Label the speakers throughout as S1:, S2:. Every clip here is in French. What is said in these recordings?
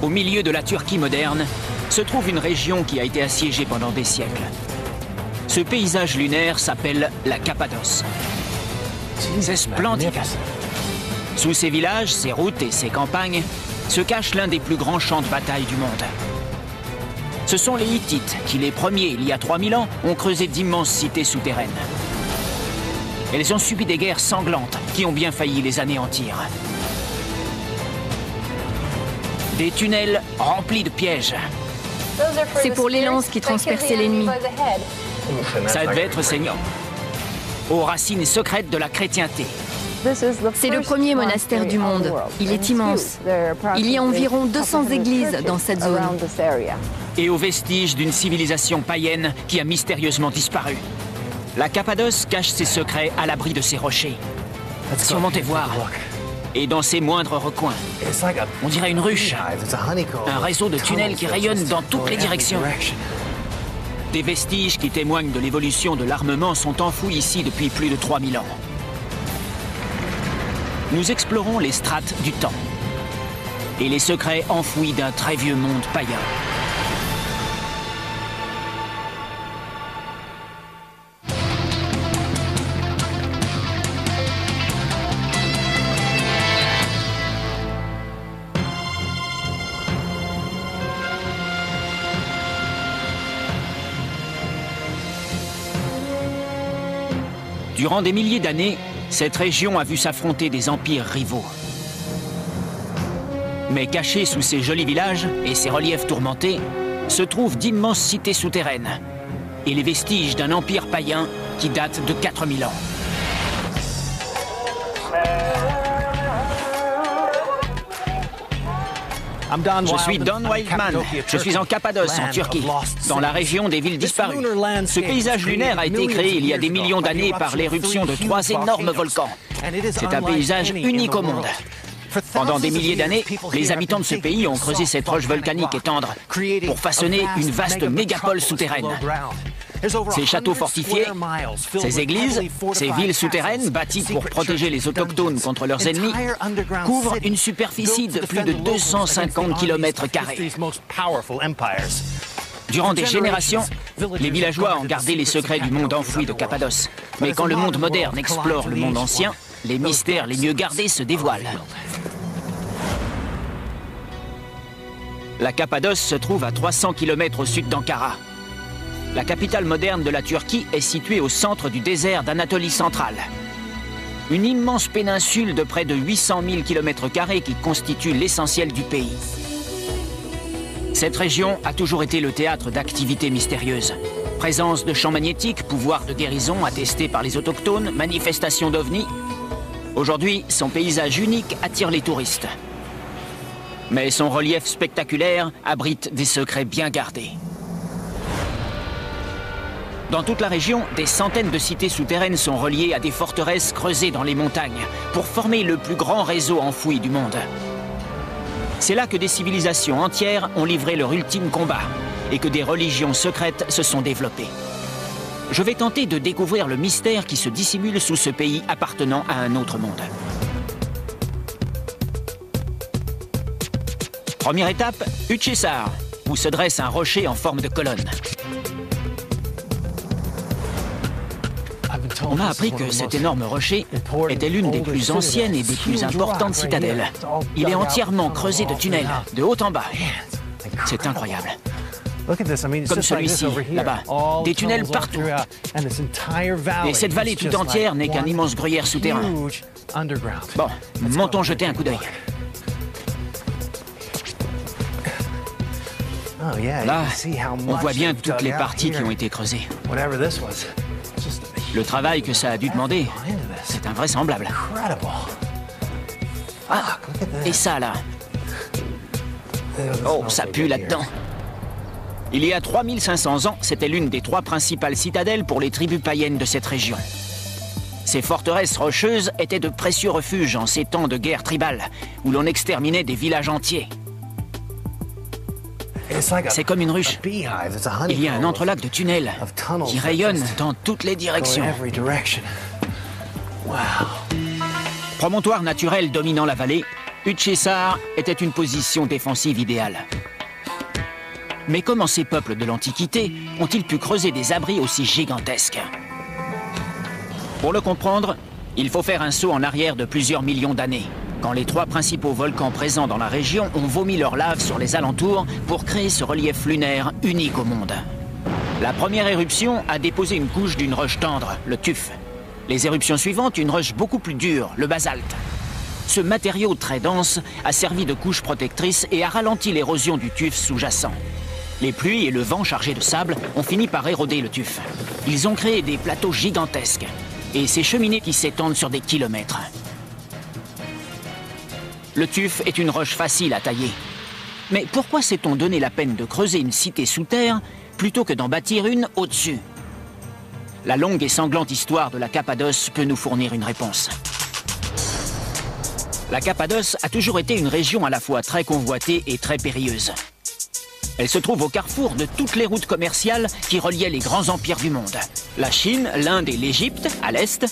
S1: Au milieu de la Turquie moderne, se trouve une région qui a été assiégée pendant des siècles. Ce paysage lunaire s'appelle la Cappadoce. C'est splendide. Sous ces villages, ces routes et ces campagnes, se cache l'un des plus grands champs de bataille du monde. Ce sont les Hittites qui, les premiers, il y a 3000 ans, ont creusé d'immenses cités souterraines. Elles ont subi des guerres sanglantes qui ont bien failli les anéantir. Des tunnels remplis de pièges.
S2: C'est pour les lances qui transperçaient l'ennemi.
S1: Ça devait être saignant. Aux racines secrètes de la chrétienté.
S2: C'est le premier monastère du monde. Il est immense. Il y a environ 200 églises dans cette zone.
S1: Et aux vestiges d'une civilisation païenne qui a mystérieusement disparu. La Cappadoce cache ses secrets à l'abri de ses rochers. Surmontez voir. Et dans ses moindres recoins, on dirait une ruche. Un réseau de tunnels qui rayonnent dans toutes les directions. Des vestiges qui témoignent de l'évolution de l'armement sont enfouis ici depuis plus de 3000 ans. Nous explorons les strates du temps et les secrets enfouis d'un très vieux monde païen. Durant des milliers d'années, cette région a vu s'affronter des empires rivaux. Mais cachés sous ces jolis villages et ces reliefs tourmentés, se trouvent d'immenses cités souterraines et les vestiges d'un empire païen qui date de 4000 ans. Je suis Don Wildman. Je suis en Cappadoce, en Turquie, dans la région des villes disparues. Ce paysage lunaire a été créé il y a des millions d'années par l'éruption de 3 énormes volcans. C'est un paysage unique au monde. Pendant des milliers d'années, les habitants de ce pays ont creusé cette roche volcanique et tendre pour façonner une vaste mégapole souterraine. Ces châteaux fortifiés, ces églises, ces villes souterraines bâties pour protéger les autochtones contre leurs ennemis couvrent une superficie de plus de 250 km². Durant des générations, les villageois ont gardé les secrets du monde enfoui de Cappadoce. Mais quand le monde moderne explore le monde ancien, les mystères les mieux gardés se dévoilent. La Cappadoce se trouve à 300 km au sud d'Ankara. La capitale moderne de la Turquie est située au centre du désert d'Anatolie centrale. Une immense péninsule de près de 800 000 km² qui constitue l'essentiel du pays. Cette région a toujours été le théâtre d'activités mystérieuses. Présence de champs magnétiques, pouvoir de guérison attesté par les autochtones, manifestations d'ovnis. Aujourd'hui, son paysage unique attire les touristes. Mais son relief spectaculaire abrite des secrets bien gardés. Dans toute la région, des centaines de cités souterraines sont reliées à des forteresses creusées dans les montagnes pour former le plus grand réseau enfoui du monde. C'est là que des civilisations entières ont livré leur ultime combat et que des religions secrètes se sont développées. Je vais tenter de découvrir le mystère qui se dissimule sous ce pays appartenant à un autre monde. Première étape, Utchesar, où se dresse un rocher en forme de colonne. On m'a appris que cet énorme rocher était l'une des plus anciennes et des plus importantes citadelles. Il est entièrement creusé de tunnels, de haut en bas. C'est incroyable. Comme celui-ci, là-bas. Des tunnels partout. Et cette vallée tout entière n'est qu'un immense gruyère souterrain. Bon, montons jeter un coup d'œil. Là, on voit bien toutes les parties qui ont été creusées. Le travail que ça a dû demander, c'est invraisemblable. Ah, et ça, là. Oh, ça pue là-dedans. Il y a 3500 ans, c'était l'une des 3 principales citadelles pour les tribus païennes de cette région. Ces forteresses rocheuses étaient de précieux refuges en ces temps de guerre tribale, où l'on exterminait des villages entiers. C'est comme une ruche. Il y a un entrelac de tunnels qui rayonnent dans toutes les directions. Promontoire naturel dominant la vallée, Uchisar était une position défensive idéale. Mais comment ces peuples de l'Antiquité ont-ils pu creuser des abris aussi gigantesques? Pour le comprendre, il faut faire un saut en arrière de plusieurs millions d'années, quand les 3 principaux volcans présents dans la région ont vomi leur lave sur les alentours pour créer ce relief lunaire unique au monde. La première éruption a déposé une couche d'une roche tendre, le tuf. Les éruptions suivantes, une roche beaucoup plus dure, le basalte. Ce matériau très dense a servi de couche protectrice et a ralenti l'érosion du tuf sous-jacent. Les pluies et le vent chargés de sable ont fini par éroder le tuf. Ils ont créé des plateaux gigantesques et ces cheminées qui s'étendent sur des kilomètres. Le tuf est une roche facile à tailler. Mais pourquoi s'est-on donné la peine de creuser une cité sous terre plutôt que d'en bâtir une au-dessus? La longue et sanglante histoire de la Cappadoce peut nous fournir une réponse. La Cappadoce a toujours été une région à la fois très convoitée et très périlleuse. Elle se trouve au carrefour de toutes les routes commerciales qui reliaient les grands empires du monde. La Chine, l'Inde et l'Égypte à l'est,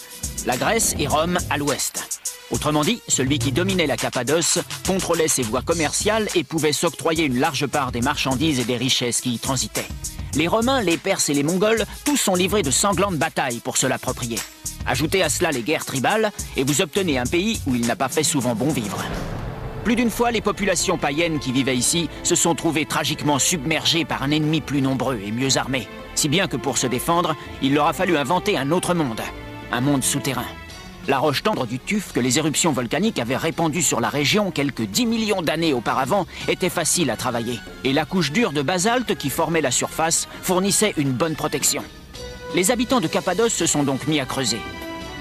S1: la Grèce et Rome à l'ouest. Autrement dit, celui qui dominait la Cappadoce contrôlait ses voies commerciales et pouvait s'octroyer une large part des marchandises et des richesses qui y transitaient. Les Romains, les Perses et les Mongols, tous sont livrés de sanglantes batailles pour se l'approprier. Ajoutez à cela les guerres tribales et vous obtenez un pays où il n'a pas fait souvent bon vivre. Plus d'une fois, les populations païennes qui vivaient ici se sont trouvées tragiquement submergées par un ennemi plus nombreux et mieux armé. Si bien que pour se défendre, il leur a fallu inventer un autre monde, un monde souterrain. La roche tendre du tuf que les éruptions volcaniques avaient répandue sur la région quelques 10 millions d'années auparavant était facile à travailler. Et la couche dure de basalte qui formait la surface fournissait une bonne protection. Les habitants de Cappadoce se sont donc mis à creuser.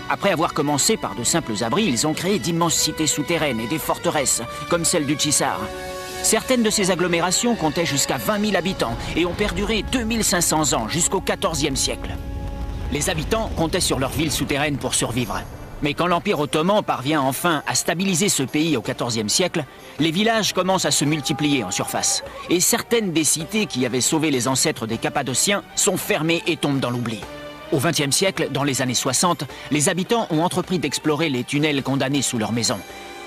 S1: Après avoir commencé par de simples abris, ils ont créé d'immenses cités souterraines et des forteresses, comme celle d'Uchisar. Certaines de ces agglomérations comptaient jusqu'à 20 000 habitants et ont perduré 2500 ans jusqu'au XIVe siècle. Les habitants comptaient sur leurs villes souterraines pour survivre. Mais quand l'Empire ottoman parvient enfin à stabiliser ce pays au XIVe siècle, les villages commencent à se multiplier en surface. Et certaines des cités qui avaient sauvé les ancêtres des Cappadociens sont fermées et tombent dans l'oubli. Au XXe siècle, dans les années 60, les habitants ont entrepris d'explorer les tunnels condamnés sous leurs maisons.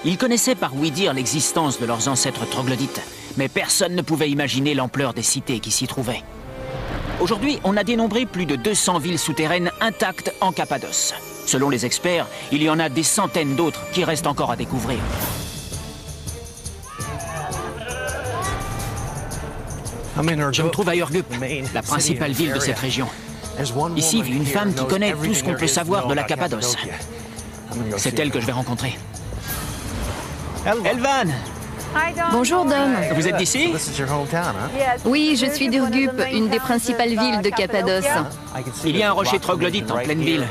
S1: Ils connaissaient par ouï-dire l'existence de leurs ancêtres troglodytes, mais personne ne pouvait imaginer l'ampleur des cités qui s'y trouvaient. Aujourd'hui, on a dénombré plus de 200 villes souterraines intactes en Cappadoce. Selon les experts, il y en a des centaines d'autres qui restent encore à découvrir. Je me trouve à Ürgüp, la principale ville de cette région. Ici vit une femme qui connaît tout ce qu'on peut savoir de la Cappadoce. C'est elle que je vais rencontrer. Elvan!
S2: Bonjour Don.
S1: Vous êtes d'ici?
S2: Oui, je suis d'Ürgüp, une des principales villes de Cappadoce.
S1: Il y a un rocher troglodyte en pleine ville.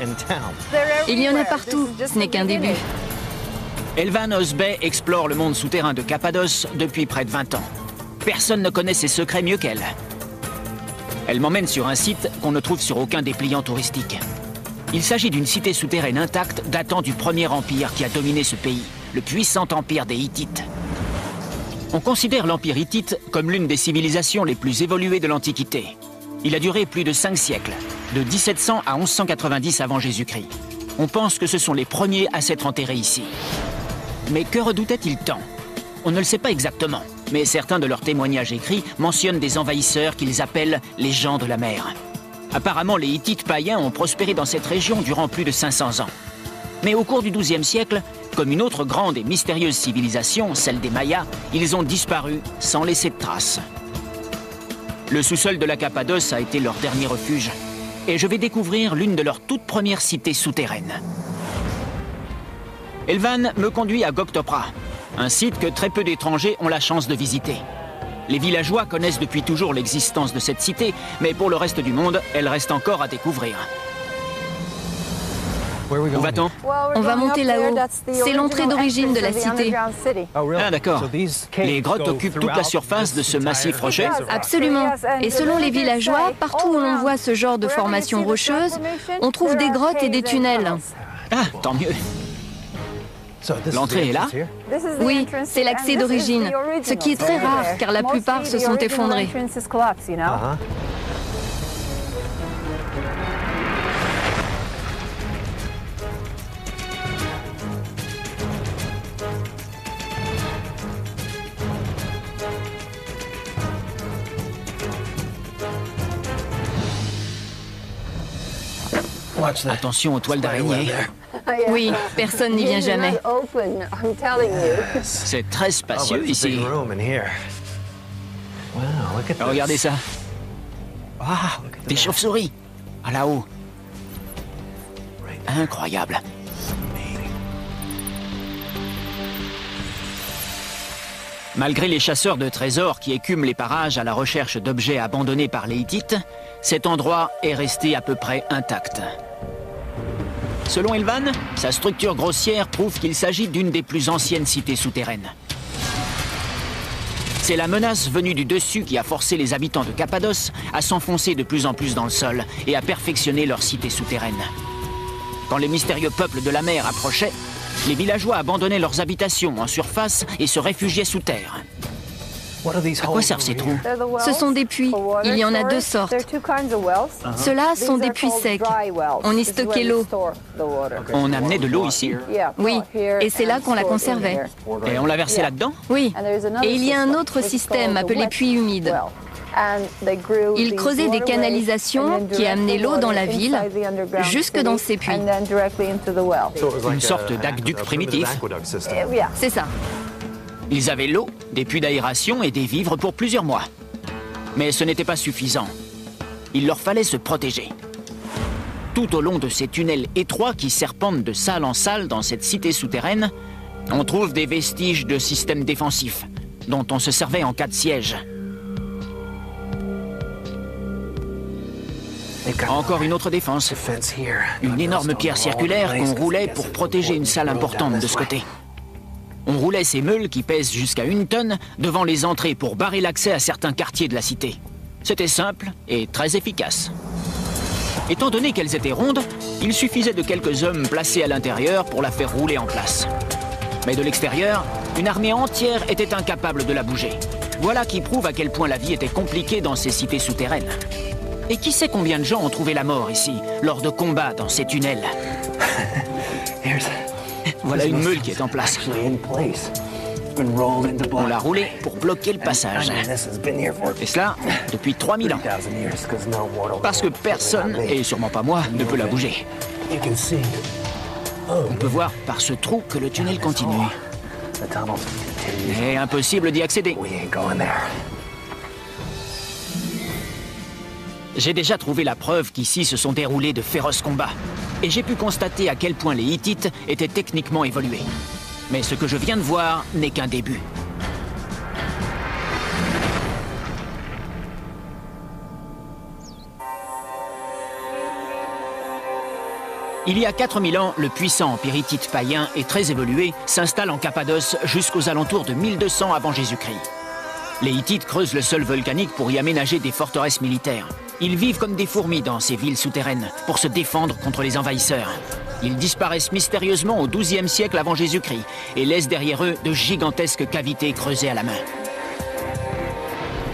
S2: Il y en a partout, ce n'est qu'un début.
S1: Elvan Özbey explore le monde souterrain de Cappadoce depuis près de 20 ans. Personne ne connaît ses secrets mieux qu'elle. Elle m'emmène sur un site qu'on ne trouve sur aucun dépliant touristique. Il s'agit d'une cité souterraine intacte datant du premier empire qui a dominé ce pays, le puissant empire des Hittites. On considère l'empire hittite comme l'une des civilisations les plus évoluées de l'Antiquité. Il a duré plus de 5 siècles, de 1700 à 1190 avant Jésus-Christ. On pense que ce sont les premiers à s'être enterrés ici. Mais que redoutaient-ils tant? On ne le sait pas exactement, mais certains de leurs témoignages écrits mentionnent des envahisseurs qu'ils appellent les gens de la mer. Apparemment, les Hittites païens ont prospéré dans cette région durant plus de 500 ans. Mais au cours du XIIe siècle, comme une autre grande et mystérieuse civilisation, celle des Mayas, ils ont disparu sans laisser de traces. Le sous-sol de la Cappadoce a été leur dernier refuge, et je vais découvrir l'une de leurs toutes premières cités souterraines. Elvan me conduit à Göktopra, un site que très peu d'étrangers ont la chance de visiter. Les villageois connaissent depuis toujours l'existence de cette cité, mais pour le reste du monde, elle reste encore à découvrir. Où va-t-on?
S2: On va monter là-haut. C'est l'entrée d'origine de la cité.
S1: Ah d'accord. Les grottes occupent toute la surface de ce massif rocheux?
S2: Absolument. Et selon les villageois, partout où l'on voit ce genre de formation rocheuse, on trouve des grottes et des tunnels.
S1: Ah, tant mieux. L'entrée est là?
S2: Oui, c'est l'accès d'origine, ce qui est très rare car la plupart se sont effondrés.
S1: Attention aux toiles d'araignée.
S2: Oui, personne n'y vient jamais.
S1: C'est très spacieux ici. Regardez ça. Ah, des chauves-souris. À là-haut. Incroyable. Malgré les chasseurs de trésors qui écument les parages à la recherche d'objets abandonnés par les Hittites, cet endroit est resté à peu près intact. Selon Elvan, sa structure grossière prouve qu'il s'agit d'une des plus anciennes cités souterraines. C'est la menace venue du dessus qui a forcé les habitants de Cappadoce à s'enfoncer de plus en plus dans le sol et à perfectionner leur cité souterraine. Quand les mystérieux peuples de la mer approchaient, les villageois abandonnaient leurs habitations en surface et se réfugiaient sous terre. À quoi servent ces trous?
S2: Ce sont des puits. Il y en a deux sortes. Ceux-là sont des puits secs. On y stockait l'eau.
S1: On amenait de l'eau ici?
S2: Oui, et c'est là qu'on la conservait.
S1: Et on la versait là-dedans?
S2: Oui, et il y a un autre système appelé puits humides. Ils creusaient des canalisations qui amenaient l'eau dans la ville, jusque dans ces puits.
S1: Une sorte d'aqueduc primitif.
S2: C'est ça.
S1: Ils avaient l'eau, des puits d'aération et des vivres pour plusieurs mois. Mais ce n'était pas suffisant. Il leur fallait se protéger. Tout au long de ces tunnels étroits qui serpentent de salle en salle dans cette cité souterraine, on trouve des vestiges de systèmes défensifs, dont on se servait en cas de siège. Encore une autre défense. Une énorme pierre circulaire qu'on roulait pour protéger une salle importante de ce côté. On roulait ces meules qui pèsent jusqu'à 1 tonne devant les entrées pour barrer l'accès à certains quartiers de la cité. C'était simple et très efficace. Étant donné qu'elles étaient rondes, il suffisait de quelques hommes placés à l'intérieur pour la faire rouler en place. Mais de l'extérieur, une armée entière était incapable de la bouger. Voilà qui prouve à quel point la vie était compliquée dans ces cités souterraines. Et qui sait combien de gens ont trouvé la mort ici, lors de combats dans ces tunnels? Voilà une meule qui est en place. On l'a roulée pour bloquer le passage. Et cela depuis 3000 ans. Parce que personne, et sûrement pas moi, ne peut la bouger. On peut voir par ce trou que le tunnel continue. Mais impossible d'y accéder. J'ai déjà trouvé la preuve qu'ici se sont déroulés de féroces combats. Et j'ai pu constater à quel point les Hittites étaient techniquement évolués. Mais ce que je viens de voir n'est qu'un début. Il y a 4000 ans, le puissant empire hittite païen et très évolué s'installe en Cappadoce jusqu'aux alentours de 1200 avant Jésus-Christ. Les Hittites creusent le sol volcanique pour y aménager des forteresses militaires. Ils vivent comme des fourmis dans ces villes souterraines pour se défendre contre les envahisseurs. Ils disparaissent mystérieusement au XIIe siècle avant Jésus-Christ et laissent derrière eux de gigantesques cavités creusées à la main.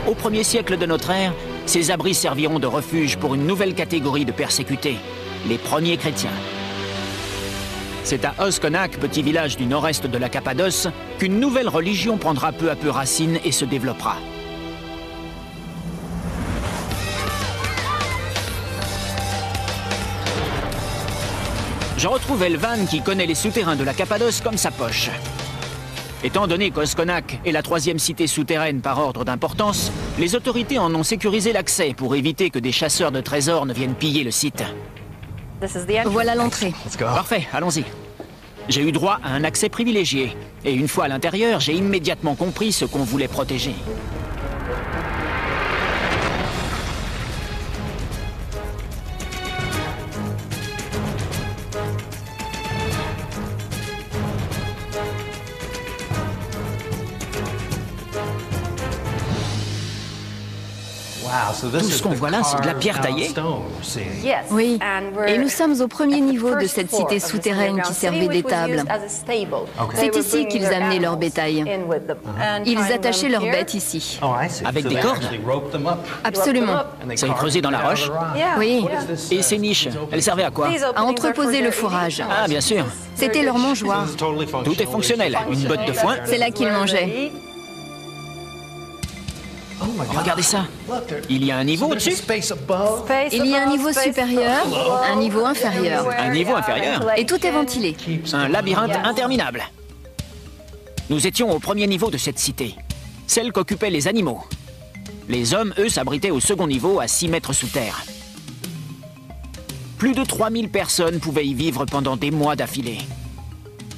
S1: Au 1er siècle de notre ère, ces abris serviront de refuge pour une nouvelle catégorie de persécutés, les premiers chrétiens. C'est à Oskonak, petit village du nord-est de la Cappadoce, qu'une nouvelle religion prendra peu à peu racine et se développera. Je retrouve Elvan qui connaît les souterrains de la Cappadoce comme sa poche. Étant donné qu'Oskonak est la 3e cité souterraine par ordre d'importance, les autorités en ont sécurisé l'accès pour éviter que des chasseurs de trésors ne viennent piller le site.
S2: Voilà l'entrée.
S1: Parfait, allons-y. J'ai eu droit à un accès privilégié. Et une fois à l'intérieur, j'ai immédiatement compris ce qu'on voulait protéger. Tout ce qu'on voit là, c'est de la pierre taillée?
S2: Oui, et nous sommes au premier niveau de cette cité souterraine qui servait d'étable. C'est ici qu'ils amenaient leur bétail. Ils attachaient leurs bêtes ici.
S1: Avec des cordes?
S2: Absolument.
S1: C'est creusé dans la roche?
S2: Oui.
S1: Et ces niches, elles servaient à quoi?
S2: À entreposer le fourrage.
S1: Ah, bien sûr.
S2: C'était leur mangeoire.
S1: Tout est fonctionnel. Une botte de foin?
S2: C'est là qu'ils mangeaient.
S1: Regardez ça. Il y a un niveau au-dessus?
S2: Il y a un niveau supérieur, un niveau inférieur.
S1: Un niveau inférieur?
S2: Et tout est ventilé.
S1: Un labyrinthe interminable. Nous étions au premier niveau de cette cité, celle qu'occupaient les animaux. Les hommes, eux, s'abritaient au second niveau, à 6 mètres sous terre. Plus de 3000 personnes pouvaient y vivre pendant des mois d'affilée.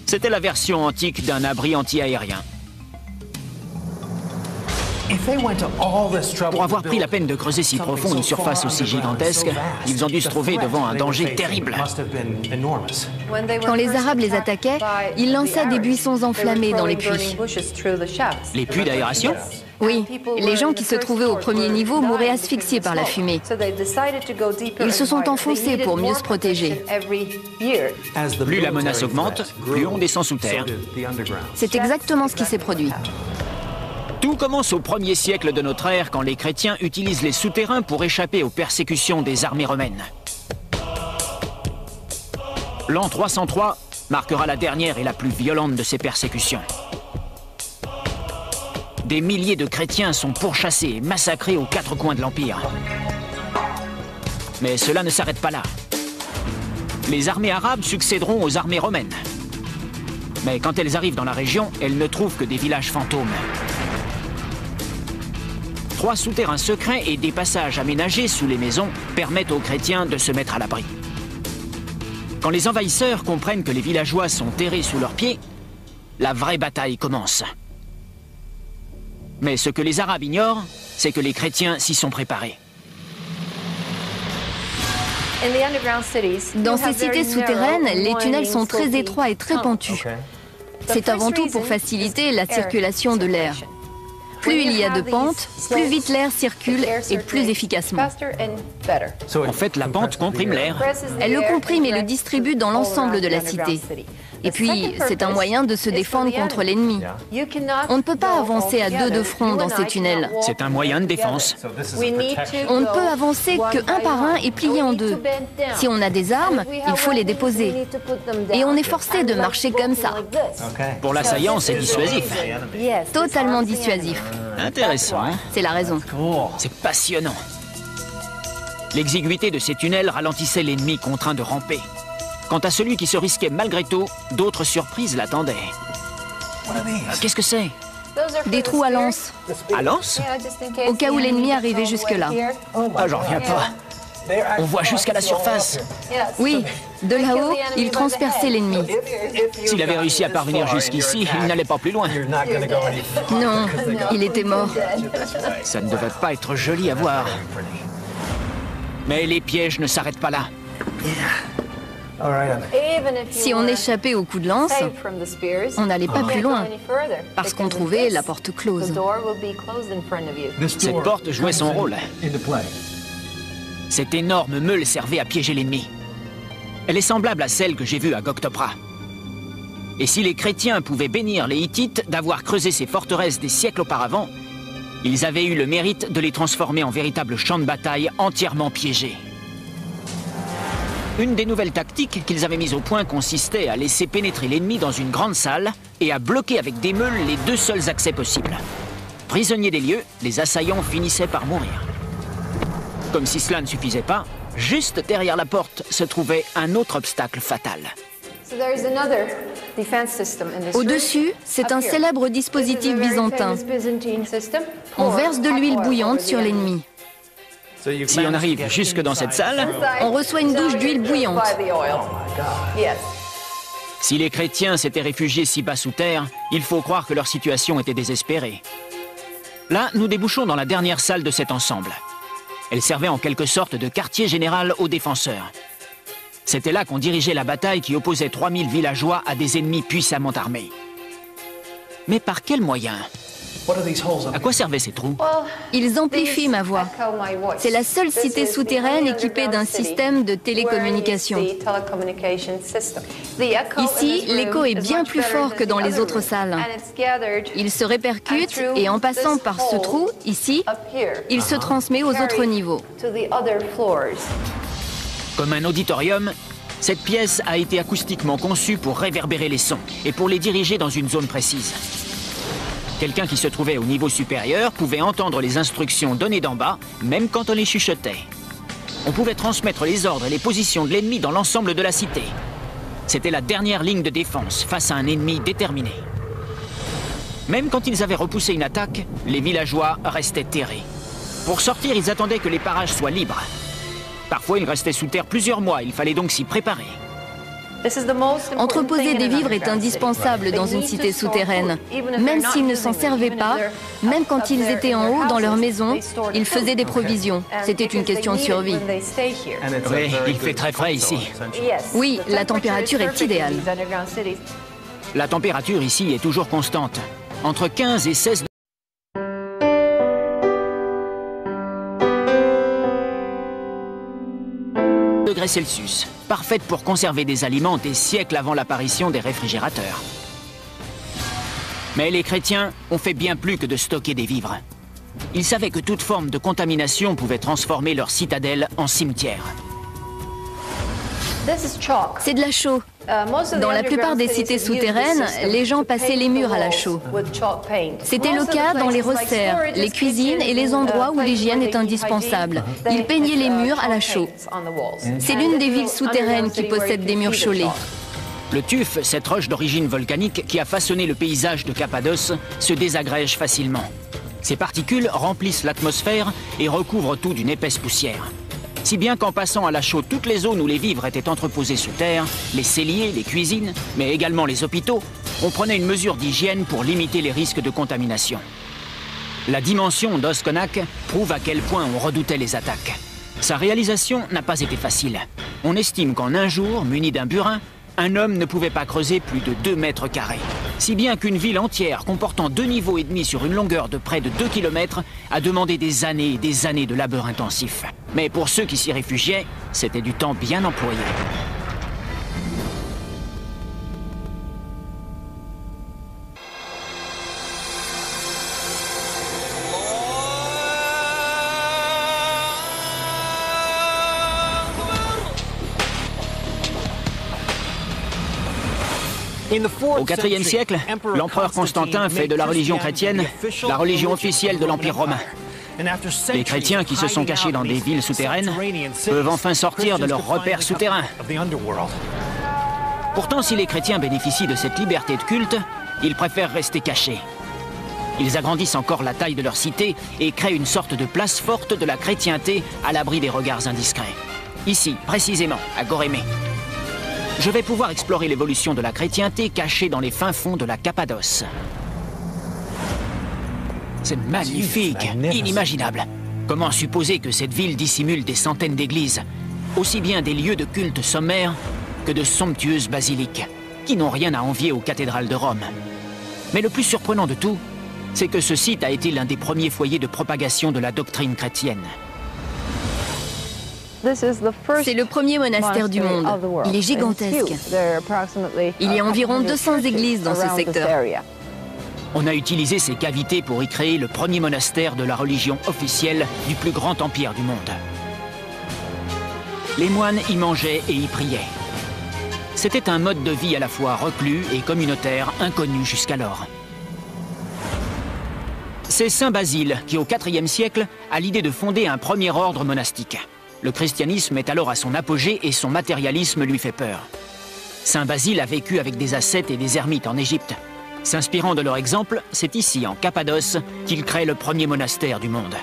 S1: C'était la version antique d'un abri anti-aérien. Pour avoir pris la peine de creuser si profond une surface aussi gigantesque, ils ont dû se trouver devant un danger terrible.
S2: Quand les Arabes les attaquaient, ils lançaient des buissons enflammés dans les puits.
S1: Les puits d'aération?
S2: Oui, les gens qui se trouvaient au premier niveau mouraient asphyxiés par la fumée. Ils se sont enfoncés pour mieux se protéger.
S1: Plus la menace augmente, plus on descend sous terre.
S2: C'est exactement ce qui s'est produit.
S1: Tout commence au 1er siècle de notre ère quand les chrétiens utilisent les souterrains pour échapper aux persécutions des armées romaines. L'an 303 marquera la dernière et la plus violente de ces persécutions. Des milliers de chrétiens sont pourchassés et massacrés aux 4 coins de l'Empire. Mais cela ne s'arrête pas là. Les armées arabes succéderont aux armées romaines. Mais quand elles arrivent dans la région, elles ne trouvent que des villages fantômes. 3 souterrains secrets et des passages aménagés sous les maisons permettent aux chrétiens de se mettre à l'abri. Quand les envahisseurs comprennent que les villageois sont terrés sous leurs pieds, la vraie bataille commence. Mais ce que les Arabes ignorent, c'est que les chrétiens s'y sont préparés.
S2: Dans ces cités souterraines, les tunnels sont très étroits et très pentus. C'est avant tout pour faciliter la circulation de l'air. Plus il y a de pentes, plus vite l'air circule et plus efficacement.
S1: En fait, la pente comprime l'air.
S2: Elle le comprime et le distribue dans l'ensemble de la cité. Et puis, c'est un moyen de se défendre contre l'ennemi. On ne peut pas avancer à 2 de front dans ces tunnels.
S1: C'est un moyen de défense.
S2: On ne peut avancer qu'un par un et plier en 2. Si on a des armes, il faut les déposer. Et on est forcé de marcher comme ça.
S1: Pour l'assaillant, c'est dissuasif.
S2: Totalement dissuasif.
S1: Intéressant, hein?
S2: C'est la raison.
S1: C'est passionnant. L'exiguïté de ces tunnels ralentissait l'ennemi contraint de ramper. Quant à celui qui se risquait malgré tout, d'autres surprises l'attendaient. Qu'est-ce que c'est?
S2: Des trous à lance.
S1: À lance?
S2: Au cas où l'ennemi arrivait jusque-là.
S1: Ah, j'en reviens pas. On voit jusqu'à la surface.
S2: Oui, de là-haut, il transperçait l'ennemi.
S1: S'il avait réussi à parvenir jusqu'ici, il n'allait pas plus loin.
S2: Non, il était mort.
S1: Ça ne devait pas être joli à voir. Mais les pièges ne s'arrêtent pas là.
S2: Si on échappait au coup de lance, on n'allait pas plus loin, parce qu'on trouvait la porte close.
S1: Cette porte jouait son rôle. Cette énorme meule servait à piéger l'ennemi. Elle est semblable à celle que j'ai vue à Gokhtopra. Et si les chrétiens pouvaient bénir les Hittites d'avoir creusé ces forteresses des siècles auparavant, ils avaient eu le mérite de les transformer en véritables champs de bataille entièrement piégés. Une des nouvelles tactiques qu'ils avaient mises au point consistait à laisser pénétrer l'ennemi dans une grande salle et à bloquer avec des meules les 2 seuls accès possibles. Prisonniers des lieux, les assaillants finissaient par mourir. Comme si cela ne suffisait pas, juste derrière la porte se trouvait un autre obstacle fatal.
S2: Au-dessus, c'est un célèbre dispositif byzantin. On verse de l'huile bouillante sur l'ennemi.
S1: Si on arrive jusque dans cette salle,
S2: on reçoit une douche d'huile bouillante.
S1: Si les chrétiens s'étaient réfugiés si bas sous terre, il faut croire que leur situation était désespérée. Là, nous débouchons dans la dernière salle de cet ensemble. Elle servait en quelque sorte de quartier général aux défenseurs. C'était là qu'on dirigeait la bataille qui opposait 3000 villageois à des ennemis puissamment armés. Mais par quels moyens? À quoi servaient ces trous?
S2: Ils amplifient ma voix. C'est la seule cité souterraine équipée d'un système de télécommunication. Ici, l'écho est bien plus fort que dans les autres salles. Il se répercute et en passant par ce trou, ici, il se transmet aux autres niveaux.
S1: Comme un auditorium, cette pièce a été acoustiquement conçue pour réverbérer les sons et pour les diriger dans une zone précise. Quelqu'un qui se trouvait au niveau supérieur pouvait entendre les instructions données d'en bas, même quand on les chuchotait. On pouvait transmettre les ordres et les positions de l'ennemi dans l'ensemble de la cité. C'était la dernière ligne de défense face à un ennemi déterminé. Même quand ils avaient repoussé une attaque, les villageois restaient terrés. Pour sortir, ils attendaient que les parages soient libres. Parfois, ils restaient sous terre plusieurs mois, il fallait donc s'y préparer.
S2: Entreposer des vivres est indispensable dans une cité souterraine. Même s'ils ne s'en servaient pas, même quand ils étaient en haut dans leur maison, ils faisaient des provisions. C'était une question de survie.
S1: Oui, il fait très frais ici.
S2: Oui, la température est idéale.
S1: La température ici est toujours constante, entre 15 et 16 degrés Celsius, parfaite pour conserver des aliments des siècles avant l'apparition des réfrigérateurs. Mais les chrétiens ont fait bien plus que de stocker des vivres. Ils savaient que toute forme de contamination pouvait transformer leur citadelle en cimetière.
S2: C'est de la chaux. Dans la plupart des cités souterraines, les gens passaient les murs à la chaux. C'était le cas dans les resserres, les cuisines et les endroits où l'hygiène est indispensable. Ils peignaient les murs à la chaux. C'est l'une des villes souterraines qui possède des murs chaulés.
S1: Le tuf, cette roche d'origine volcanique qui a façonné le paysage de Cappadoce, se désagrège facilement. Ces particules remplissent l'atmosphère et recouvrent tout d'une épaisse poussière. Si bien qu'en passant à la chaux toutes les zones où les vivres étaient entreposés sous terre, les celliers, les cuisines, mais également les hôpitaux, on prenait une mesure d'hygiène pour limiter les risques de contamination. La dimension d'Osconac prouve à quel point on redoutait les attaques. Sa réalisation n'a pas été facile. On estime qu'en un jour, muni d'un burin, un homme ne pouvait pas creuser plus de 2 mètres carrés. Si bien qu'une ville entière comportant 2,5 niveaux sur une longueur de près de 2 km a demandé des années et des années de labeur intensif. Mais pour ceux qui s'y réfugiaient, c'était du temps bien employé. Au IVe siècle, l'empereur Constantin fait de la religion chrétienne la religion officielle de l'Empire romain. Les chrétiens qui se sont cachés dans des villes souterraines peuvent enfin sortir de leurs repères souterrains. Pourtant, si les chrétiens bénéficient de cette liberté de culte, ils préfèrent rester cachés. Ils agrandissent encore la taille de leur cité et créent une sorte de place forte de la chrétienté à l'abri des regards indiscrets. Ici, précisément, à Gorémé. Je vais pouvoir explorer l'évolution de la chrétienté cachée dans les fins fonds de la Cappadoce. C'est magnifique, inimaginable. Comment supposer que cette ville dissimule des centaines d'églises, aussi bien des lieux de culte sommaires que de somptueuses basiliques, qui n'ont rien à envier aux cathédrales de Rome. Mais le plus surprenant de tout, c'est que ce site a été l'un des premiers foyers de propagation de la doctrine chrétienne.
S2: C'est le premier monastère du monde. Il est gigantesque. Il y a environ 200 églises dans ce secteur.
S1: On a utilisé ces cavités pour y créer le premier monastère de la religion officielle du plus grand empire du monde. Les moines y mangeaient et y priaient. C'était un mode de vie à la fois reclus et communautaire, inconnu jusqu'alors. C'est Saint Basile qui, au IVe siècle, a l'idée de fonder un premier ordre monastique. Le christianisme est alors à son apogée et son matérialisme lui fait peur. Saint Basile a vécu avec des ascètes et des ermites en Égypte. S'inspirant de leur exemple, c'est ici, en Cappadoce, qu'il crée le premier monastère du monde.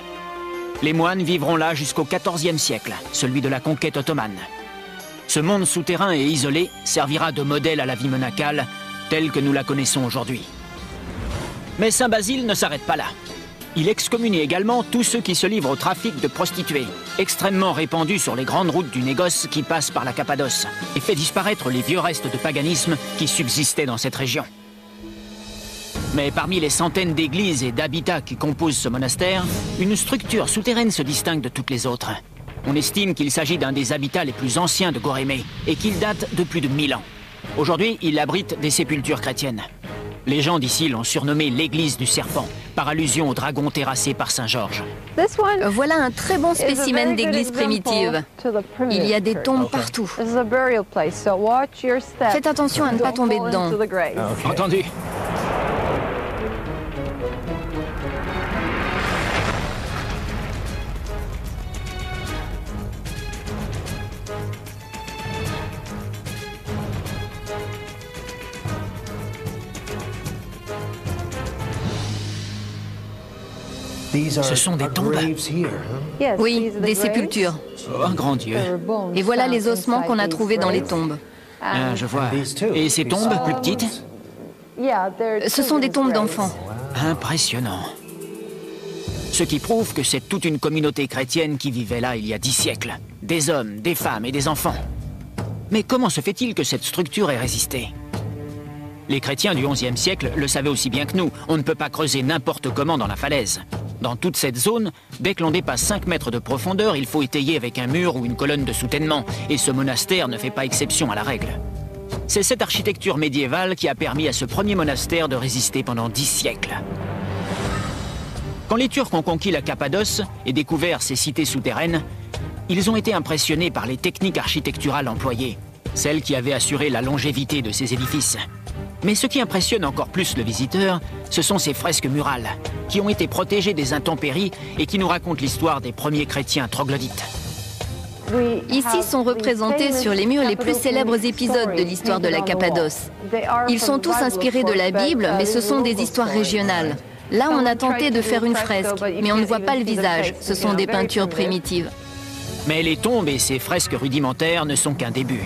S1: Les moines vivront là jusqu'au XIVe siècle, celui de la conquête ottomane. Ce monde souterrain et isolé servira de modèle à la vie monacale, telle que nous la connaissons aujourd'hui. Mais Saint Basile ne s'arrête pas là. Il excommunie également tous ceux qui se livrent au trafic de prostituées, extrêmement répandu sur les grandes routes du négoce qui passent par la Cappadoce, et fait disparaître les vieux restes de paganisme qui subsistaient dans cette région. Mais parmi les centaines d'églises et d'habitats qui composent ce monastère, une structure souterraine se distingue de toutes les autres. On estime qu'il s'agit d'un des habitats les plus anciens de Gorémé et qu'il date de plus de 1000 ans. Aujourd'hui, il abrite des sépultures chrétiennes. Les gens d'ici l'ont surnommé l'église du serpent, par allusion au dragon terrassé par Saint Georges.
S2: Voilà un très bon spécimen d'église primitive. Il y a des tombes partout. Faites attention à ne pas tomber dedans.
S1: Entendu. Ce sont des tombes.
S2: Oui, des sépultures.
S1: Oh, un grand Dieu.
S2: Et voilà les ossements qu'on a trouvés dans les tombes.
S1: Ah, je vois. Et ces tombes plus petites?
S2: Ce sont des tombes d'enfants.
S1: Impressionnant. Ce qui prouve que c'est toute une communauté chrétienne qui vivait là il y a 10 siècles. Des hommes, des femmes et des enfants. Mais comment se fait-il que cette structure ait résisté? Les chrétiens du XIe siècle le savaient aussi bien que nous. On ne peut pas creuser n'importe comment dans la falaise. Dans toute cette zone, dès que l'on dépasse 5 mètres de profondeur, il faut étayer avec un mur ou une colonne de soutènement. Et ce monastère ne fait pas exception à la règle. C'est cette architecture médiévale qui a permis à ce premier monastère de résister pendant 10 siècles. Quand les Turcs ont conquis la Cappadoce et découvert ces cités souterraines, ils ont été impressionnés par les techniques architecturales employées, celles qui avaient assuré la longévité de ces édifices. Mais ce qui impressionne encore plus le visiteur, ce sont ces fresques murales, qui ont été protégées des intempéries et qui nous racontent l'histoire des premiers chrétiens troglodytes.
S2: Ici sont représentés sur les murs les plus célèbres épisodes de l'histoire de la Cappadoce. Ils sont tous inspirés de la Bible, mais ce sont des histoires régionales. Là, on a tenté de faire une fresque, mais on ne voit pas le visage. Ce sont des peintures primitives.
S1: Mais les tombes et ces fresques rudimentaires ne sont qu'un début.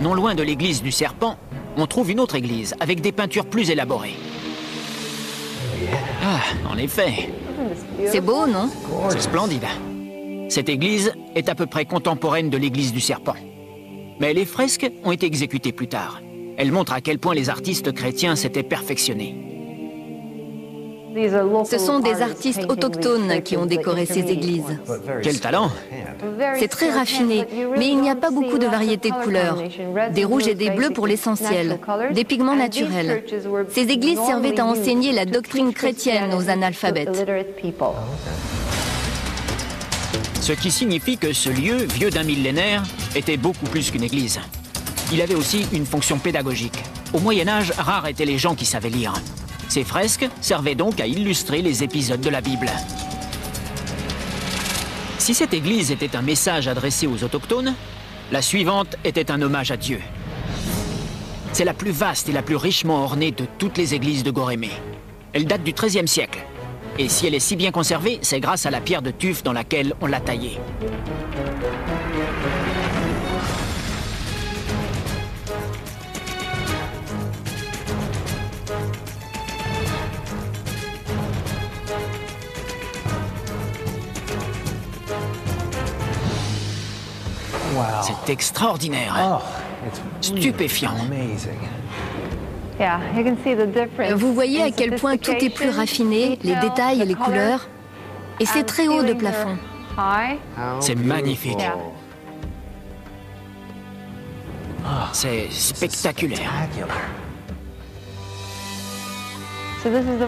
S1: Non loin de l'église du Serpent, on trouve une autre église avec des peintures plus élaborées. Ah, en effet.
S2: C'est beau, non?
S1: C'est splendide. Cette église est à peu près contemporaine de l'église du Serpent. Mais les fresques ont été exécutées plus tard. Elles montrent à quel point les artistes chrétiens s'étaient perfectionnés.
S2: Ce sont des artistes autochtones qui ont décoré ces églises.
S1: Quel talent!
S2: C'est très raffiné, mais il n'y a pas beaucoup de variétés de couleurs. Des rouges et des bleus pour l'essentiel, des pigments naturels. Ces églises servaient à enseigner la doctrine chrétienne aux analphabètes.
S1: Ce qui signifie que ce lieu, vieux d'un millénaire, était beaucoup plus qu'une église. Il avait aussi une fonction pédagogique. Au Moyen-Âge, rares étaient les gens qui savaient lire. Ces fresques servaient donc à illustrer les épisodes de la Bible. Si cette église était un message adressé aux autochtones, la suivante était un hommage à Dieu. C'est la plus vaste et la plus richement ornée de toutes les églises de Gorémé. Elle date du XIIIe siècle. Et si elle est si bien conservée, c'est grâce à la pierre de tuf dans laquelle on l'a taillée. C'est extraordinaire. Stupéfiant.
S2: Vous voyez à quel point tout est plus raffiné, les détails et les couleurs. Et c'est très haut de plafond.
S1: C'est magnifique. C'est spectaculaire.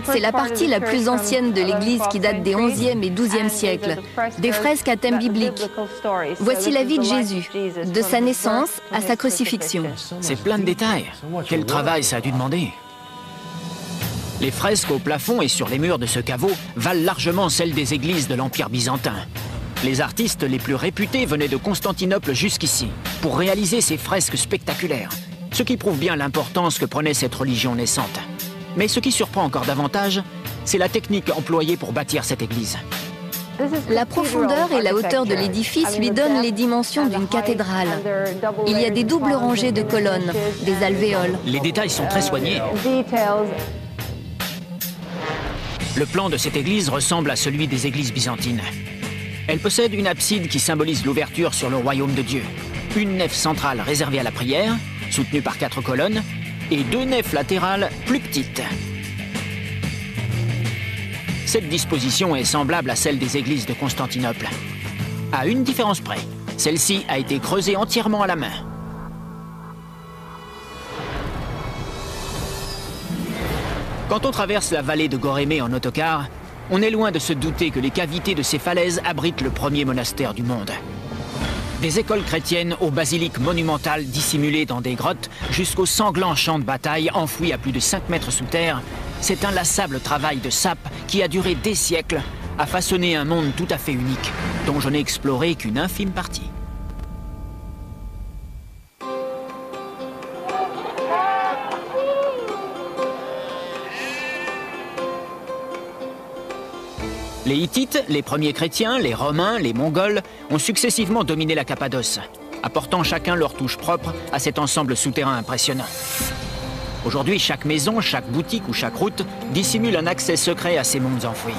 S2: C'est la partie la plus ancienne de l'église qui date des 11e et 12e siècles. Des fresques à thème biblique. Voici la vie de Jésus, de sa naissance à sa crucifixion.
S1: C'est plein de détails. Quel travail ça a dû demander. Les fresques au plafond et sur les murs de ce caveau valent largement celles des églises de l'Empire byzantin. Les artistes les plus réputés venaient de Constantinople jusqu'ici pour réaliser ces fresques spectaculaires, ce qui prouve bien l'importance que prenait cette religion naissante. Mais ce qui surprend encore davantage, c'est la technique employée pour bâtir cette église.
S2: La profondeur et la hauteur de l'édifice lui donnent les dimensions d'une cathédrale. Il y a des doubles rangées de colonnes, des alvéoles.
S1: Les détails sont très soignés. Le plan de cette église ressemble à celui des églises byzantines. Elle possède une abside qui symbolise l'ouverture sur le royaume de Dieu, une nef centrale réservée à la prière, soutenue par 4 colonnes, et 2 nefs latérales plus petites. Cette disposition est semblable à celle des églises de Constantinople. À une différence près, celle-ci a été creusée entièrement à la main. Quand on traverse la vallée de Gorémé en autocar, on est loin de se douter que les cavités de ces falaises abritent le premier monastère du monde. Des écoles chrétiennes aux basiliques monumentales dissimulées dans des grottes jusqu'aux sanglants champs de bataille enfouis à plus de 5 mètres sous terre, c'est un inlassable travail de sape qui a duré des siècles à façonner un monde tout à fait unique, dont je n'ai exploré qu'une infime partie. Les Hittites, les premiers chrétiens, les Romains, les Mongols ont successivement dominé la Cappadoce, apportant chacun leur touche propre à cet ensemble souterrain impressionnant. Aujourd'hui, chaque maison, chaque boutique ou chaque route dissimule un accès secret à ces mondes enfouis.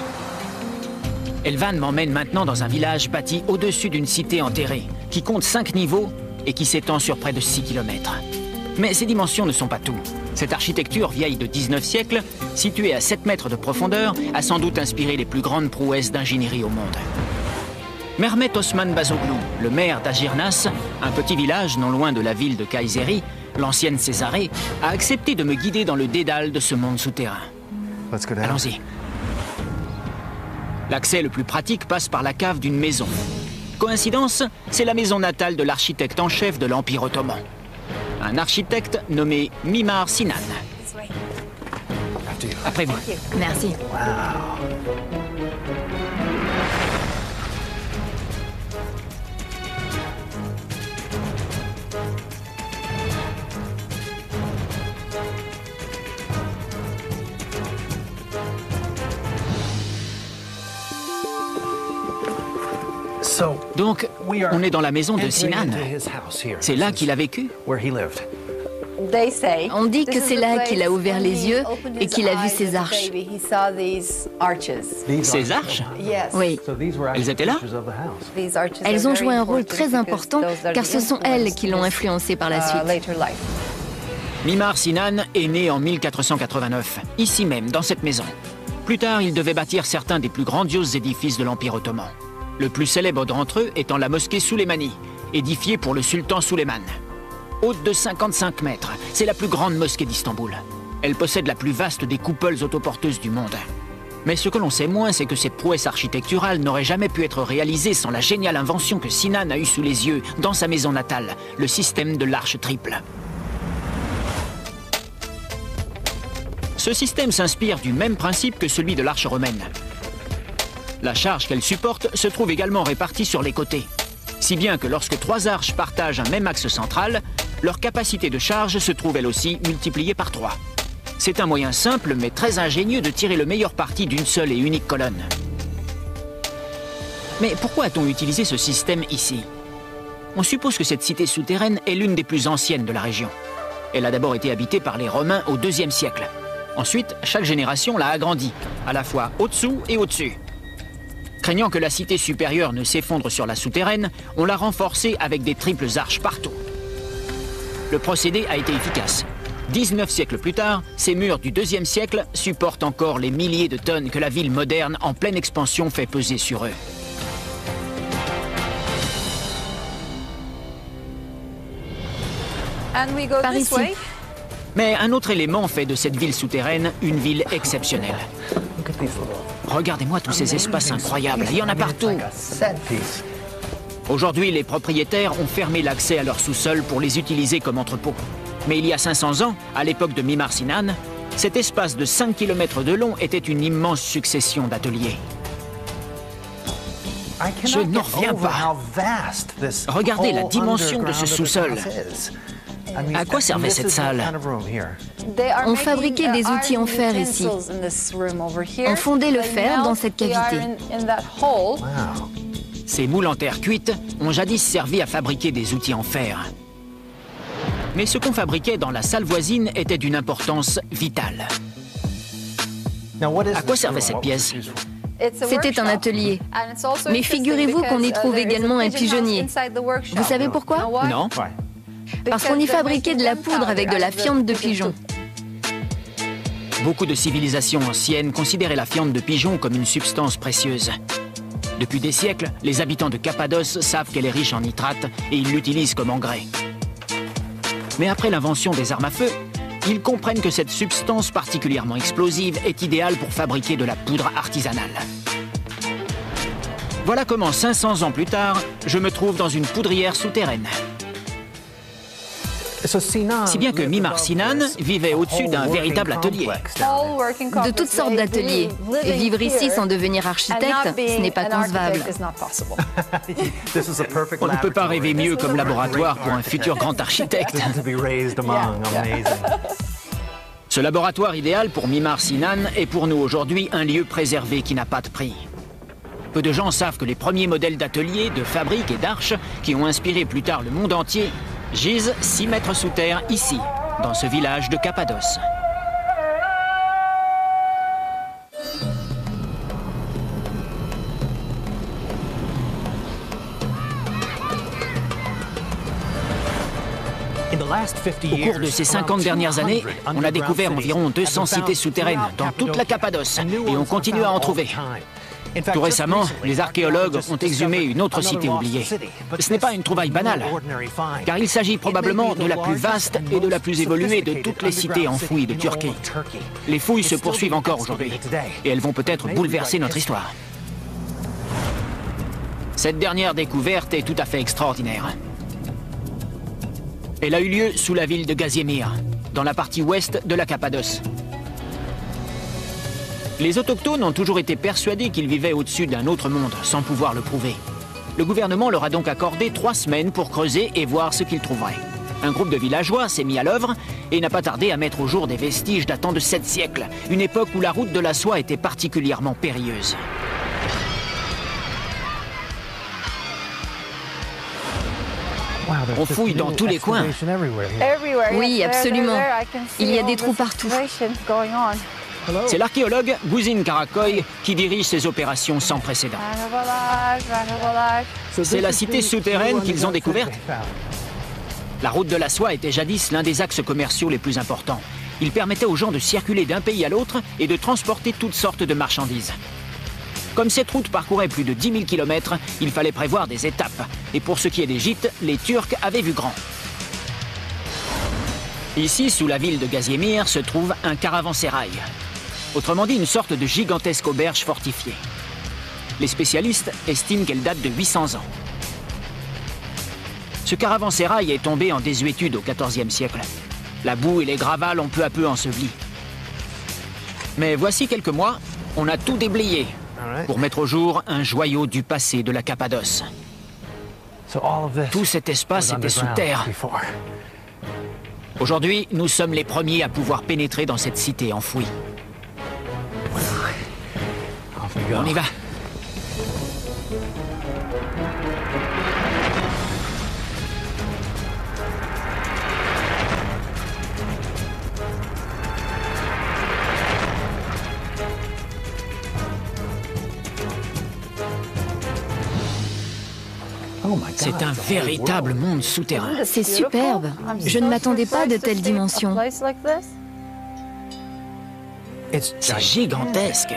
S1: Elvan m'emmène maintenant dans un village bâti au-dessus d'une cité enterrée, qui compte 5 niveaux et qui s'étend sur près de 6 km. Mais ces dimensions ne sont pas tout. Cette architecture vieille de 19 siècles, située à 7 mètres de profondeur, a sans doute inspiré les plus grandes prouesses d'ingénierie au monde. Mehmet Osman Bazoglu, le maire d'Agirnas, un petit village non loin de la ville de Kayseri, l'ancienne Césarée, a accepté de me guider dans le dédale de ce monde souterrain. Allons-y. L'accès le plus pratique passe par la cave d'une maison. Coïncidence, c'est la maison natale de l'architecte en chef de l'Empire ottoman. Un architecte nommé Mimar Sinan. Après vous.
S2: Merci.
S1: Donc, on est dans la maison de Sinan. C'est là qu'il a vécu?
S2: On dit que c'est là qu'il a ouvert les yeux et qu'il a vu ces arches.
S1: Ces arches?
S2: Oui.
S1: Elles étaient là?
S2: Elles ont joué un rôle très important car ce sont elles qui l'ont influencé par la suite.
S1: Mimar Sinan est né en 1489, ici même, dans cette maison. Plus tard, il devait bâtir certains des plus grandioses édifices de l'Empire ottoman. Le plus célèbre d'entre eux étant la mosquée Souleymanie, édifiée pour le sultan Suleiman. Haute de 55 mètres, c'est la plus grande mosquée d'Istanbul. Elle possède la plus vaste des coupoles autoporteuses du monde. Mais ce que l'on sait moins, c'est que cette prouesse architecturale n'aurait jamais pu être réalisée sans la géniale invention que Sinan a eue sous les yeux dans sa maison natale, le système de l'arche triple. Ce système s'inspire du même principe que celui de l'arche romaine. La charge qu'elle supporte se trouve également répartie sur les côtés. Si bien que lorsque 3 arches partagent un même axe central, leur capacité de charge se trouve elle aussi multipliée par 3. C'est un moyen simple mais très ingénieux de tirer le meilleur parti d'une seule et unique colonne. Mais pourquoi a-t-on utilisé ce système ici? On suppose que cette cité souterraine est l'une des plus anciennes de la région. Elle a d'abord été habitée par les Romains au IIe siècle. Ensuite, chaque génération l'a agrandie, à la fois au-dessous et au-dessus. Craignant que la cité supérieure ne s'effondre sur la souterraine, on l'a renforcée avec des triples arches partout. Le procédé a été efficace. 19 siècles plus tard, ces murs du IIe siècle supportent encore les milliers de tonnes que la ville moderne en pleine expansion fait peser sur eux.
S2: Par ici.
S1: Mais un autre élément fait de cette ville souterraine une ville exceptionnelle. Regardez-moi tous ces espaces incroyables, il y en a partout. Aujourd'hui, les propriétaires ont fermé l'accès à leur sous-sol pour les utiliser comme entrepôt. Mais il y a 500 ans, à l'époque de Mimar Sinan, cet espace de 5 km de long était une immense succession d'ateliers. Je n'en reviens pas. Regardez la dimension de ce sous-sol. À quoi servait cette salle?
S2: On fabriquait des outils en fer ici. On fondait le fer dans cette cavité.
S1: Ces moules en terre cuite ont jadis servi à fabriquer des outils en fer. Mais ce qu'on fabriquait dans la salle voisine était d'une importance vitale. À quoi servait cette pièce?
S2: C'était un atelier. Mais figurez-vous qu'on y trouve également un pigeonnier. Vous savez pourquoi?
S1: Non?
S2: Parce qu'on y fabriquait de la poudre avec de la fiente de pigeon.
S1: Beaucoup de civilisations anciennes considéraient la fiente de pigeon comme une substance précieuse. Depuis des siècles, les habitants de Cappadoce savent qu'elle est riche en nitrate et ils l'utilisent comme engrais. Mais après l'invention des armes à feu, ils comprennent que cette substance particulièrement explosive est idéale pour fabriquer de la poudre artisanale. Voilà comment, 500 ans plus tard, je me trouve dans une poudrière souterraine. Si bien que Mimar Sinan vivait au-dessus d'un véritable atelier.
S2: De toutes sortes d'ateliers. Vivre ici sans devenir architecte, ce n'est pas concevable.
S1: On ne peut pas rêver mieux comme laboratoire pour un futur grand architecte. Ce laboratoire idéal pour Mimar Sinan est pour nous aujourd'hui un lieu préservé qui n'a pas de prix. Peu de gens savent que les premiers modèles d'ateliers, de fabriques et d'arches qui ont inspiré plus tard le monde entier gisent 6 mètres sous terre ici, dans ce village de Cappadoce. Au cours de ces 50 dernières années, on a découvert environ 200 cités souterraines dans toute la Cappadoce et on continue à en trouver. Tout récemment, les archéologues ont exhumé une autre cité oubliée. Ce n'est pas une trouvaille banale, car il s'agit probablement de la plus vaste et de la plus évoluée de toutes les cités enfouies de Turquie. Les fouilles se poursuivent encore aujourd'hui et elles vont peut-être bouleverser notre histoire. Cette dernière découverte est tout à fait extraordinaire. Elle a eu lieu sous la ville de Gazimir, dans la partie ouest de la Cappadoce. Les autochtones ont toujours été persuadés qu'ils vivaient au-dessus d'un autre monde, sans pouvoir le prouver. Le gouvernement leur a donc accordé 3 semaines pour creuser et voir ce qu'ils trouveraient. Un groupe de villageois s'est mis à l'œuvre et n'a pas tardé à mettre au jour des vestiges datant de 7 siècles, une époque où la route de la soie était particulièrement périlleuse. On fouille dans tous les coins.
S2: Oui, absolument. Il y a des trous partout.
S1: C'est l'archéologue Guzin Karakoy qui dirige ces opérations sans précédent. C'est la cité souterraine qu'ils ont découverte. La route de la soie était jadis l'un des axes commerciaux les plus importants. Il permettait aux gens de circuler d'un pays à l'autre et de transporter toutes sortes de marchandises. Comme cette route parcourait plus de 10 000 km, il fallait prévoir des étapes. Et pour ce qui est des gîtes, les Turcs avaient vu grand. Ici, sous la ville de Gazimir, se trouve un caravansérail. Autrement dit, une sorte de gigantesque auberge fortifiée. Les spécialistes estiment qu'elle date de 800 ans. Ce caravansérail est tombé en désuétude au XIVe siècle. La boue et les gravats l'ont peu à peu enseveli. Mais voici quelques mois, on a tout déblayé pour mettre au jour un joyau du passé de la Cappadoce. Tout cet espace était sous terre. Aujourd'hui, nous sommes les premiers à pouvoir pénétrer dans cette cité enfouie. On y va. C'est un véritable monde souterrain.
S2: C'est superbe. Je ne m'attendais pas à de telles dimensions.
S1: C'est gigantesque.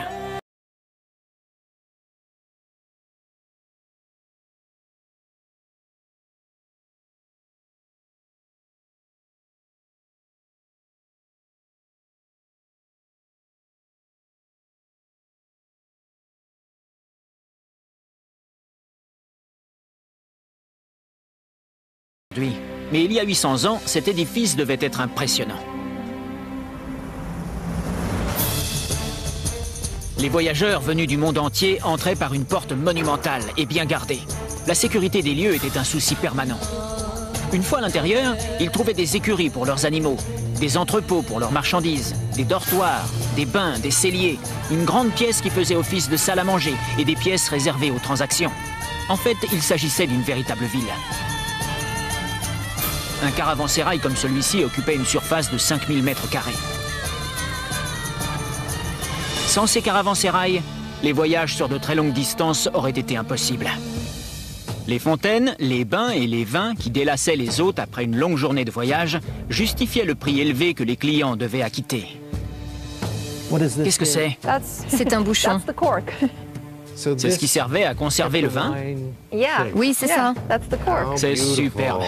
S1: Mais il y a 800 ans, cet édifice devait être impressionnant. Les voyageurs venus du monde entier entraient par une porte monumentale et bien gardée. La sécurité des lieux était un souci permanent. Une fois à l'intérieur, ils trouvaient des écuries pour leurs animaux, des entrepôts pour leurs marchandises, des dortoirs, des bains, des celliers, une grande pièce qui faisait office de salle à manger et des pièces réservées aux transactions. En fait, il s'agissait d'une véritable ville. Un caravansérail comme celui-ci occupait une surface de 5000 mètres carrés. Sans ces caravansérails, les voyages sur de très longues distances auraient été impossibles. Les fontaines, les bains et les vins qui délassaient les hôtes après une longue journée de voyage justifiaient le prix élevé que les clients devaient acquitter. Qu'est-ce que c'est?
S2: C'est un bouchon.
S1: C'est ce qui servait à conserver le vin?
S2: Oui, c'est ça.
S1: C'est superbe.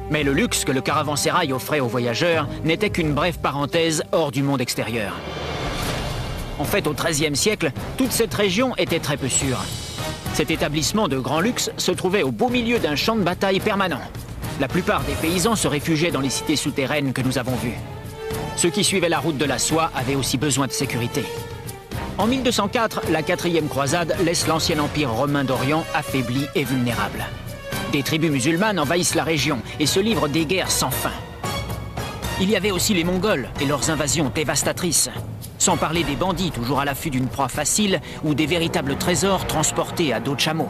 S1: Mais le luxe que le caravansérail offrait aux voyageurs n'était qu'une brève parenthèse hors du monde extérieur. En fait, au XIIIe siècle, toute cette région était très peu sûre. Cet établissement de grand luxe se trouvait au beau milieu d'un champ de bataille permanent. La plupart des paysans se réfugiaient dans les cités souterraines que nous avons vues. Ceux qui suivaient la route de la soie avaient aussi besoin de sécurité. En 1204, la 4e croisade laisse l'ancien empire romain d'Orient affaibli et vulnérable. Des tribus musulmanes envahissent la région et se livrent des guerres sans fin. Il y avait aussi les Mongols et leurs invasions dévastatrices. Sans parler des bandits toujours à l'affût d'une proie facile ou des véritables trésors transportés à dos de chameau.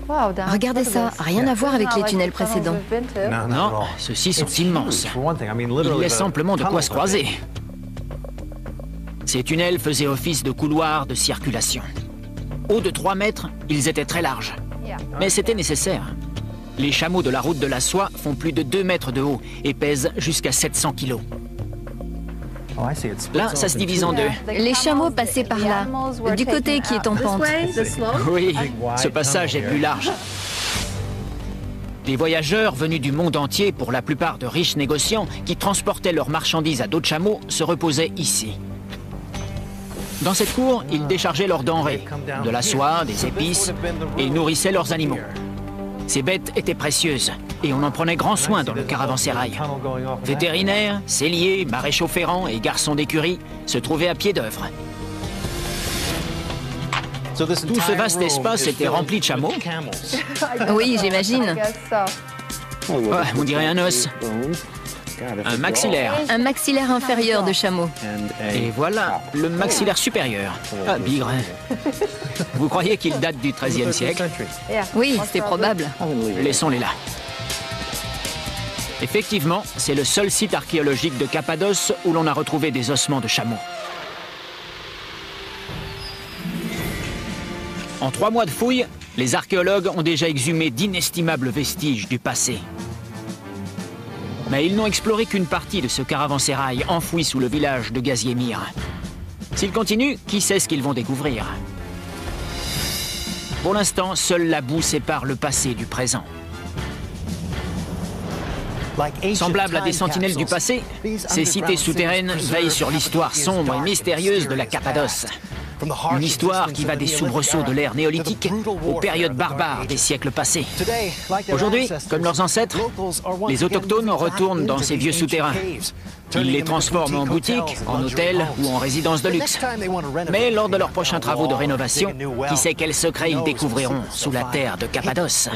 S2: Regardez ça, rien à voir avec les tunnels précédents.
S1: Non, ceux-ci sont immenses. Il laisse amplement de quoi se croiser. Ces tunnels faisaient office de couloirs de circulation. Hauts de 3 mètres, ils étaient très larges. Mais c'était nécessaire. Les chameaux de la route de la soie font plus de 2 mètres de haut et pèsent jusqu'à 700 kilos. Là, ça se divise en deux.
S2: Les chameaux passaient par là, du côté qui est en pente.
S1: Oui, ce passage est plus large. Des voyageurs venus du monde entier, pour la plupart de riches négociants, qui transportaient leurs marchandises à dos de chameau, se reposaient ici. Dans cette cour, ils déchargeaient leurs denrées, de la soie, des épices, et nourrissaient leurs animaux. Ces bêtes étaient précieuses, et on en prenait grand soin dans le caravansérail. Vétérinaires, selliers, maréchaux ferrants et garçons d'écurie se trouvaient à pied d'œuvre. Tout ce vaste espace était rempli de chameaux.
S2: Oui, j'imagine.
S1: Ouais, on dirait un os. Un maxillaire.
S2: Un maxillaire inférieur de chameau.
S1: Et voilà le maxillaire supérieur. Ah, bigre. Vous croyez qu'il date du XIIIe siècle?
S2: Oui, c'est probable.
S1: Laissons-les là. Effectivement, c'est le seul site archéologique de Cappadoce où l'on a retrouvé des ossements de chameaux. En 3 mois de fouilles, les archéologues ont déjà exhumé d'inestimables vestiges du passé. Mais ils n'ont exploré qu'une partie de ce caravansérail enfoui sous le village de Gaziemyr. S'ils continuent, qui sait ce qu'ils vont découvrir? Pour l'instant, seule la boue sépare le passé du présent. Semblables à des sentinelles du passé, ces cités souterraines veillent sur l'histoire sombre et mystérieuse de la Cappadoce. Une histoire qui va des soubresauts de l'ère néolithique aux périodes barbares des siècles passés. Aujourd'hui, comme leurs ancêtres, les autochtones retournent dans ces vieux souterrains. Ils les transforment en boutiques, en hôtels ou en résidences de luxe. Mais lors de leurs prochains travaux de rénovation, qui sait quels secrets ils découvriront sous la terre de Cappadoce.